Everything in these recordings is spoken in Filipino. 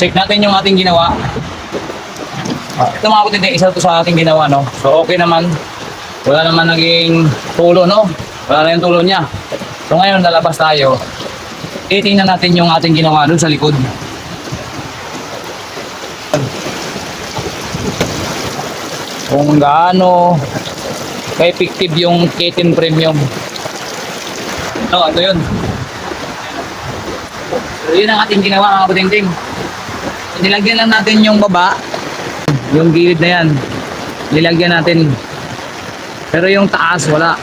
check natin yung ating ginawa. Ito mga kapatid, isa to sa ating ginawa, no? So okay naman. Wala naman naging tulo, no? Wala na yung tulo niya. So ngayon, lalabas tayo. Titingnan natin yung ating ginawa dun sa likod. Kung gaano ka-effective yung K10 Premium. Ito yun. So yun ang ating ginawa mga kapatingting. Nilagyan lang natin yung baba, yung gilid na yan. Nilagyan natin. Pero yung taas wala.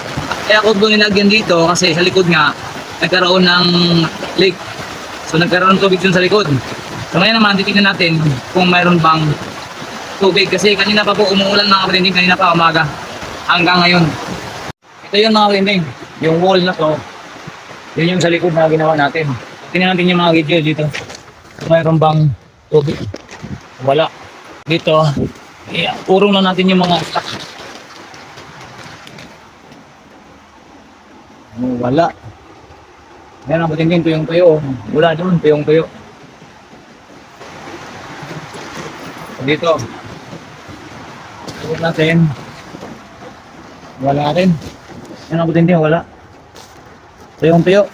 Kaya ako doon nilagyan dito kasi sa likod nga nagkaroon ng leak. So nagkaroon ng tubig dun sa likod. So ngayon naman titignan natin kung mayroon bang tubig kasi kanina pa po umuulan mga kapatingting, kanina pa umaga hanggang ngayon. Ito yun mga kapatingting, yung wall na to. Yun yung sa likod na ginawa natin. Tingnan natin yung mga gilid dito. Kung mayroon bang tubig. Wala. Dito, urong lang natin yung mga stock. Wala. Ayan ang patingin, tuyong-tuyo. Wala doon, tuyong-tuyo. Dito. Urong natin. Wala rin. Ayan ang patingin, wala. Tuyong-tuyo.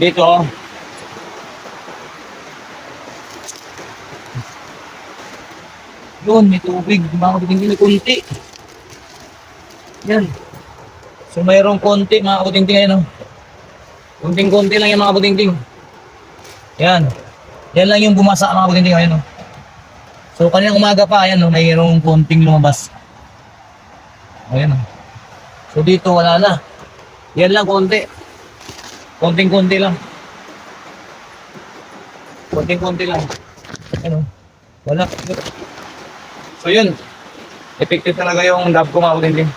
Dito. Yun, may tubig. Mga kapatingting, may kunti. Yan. So mayroong konti mga kapatingting ngayon. Oh. Kunting-kunti lang yung mga kapatingting. Yan. Yan lang yung bumasa mga kapatingting ngayon. Oh. So kaninang umaga pa, ayan, oh, mayroong konting lumabas. Ayan. Oh. So dito wala na. Yan lang konti. Konting-konti lang. Konting-konti lang. Ayan. Oh. Wala. So yun, effective talaga yung dab ko mga kapatingting.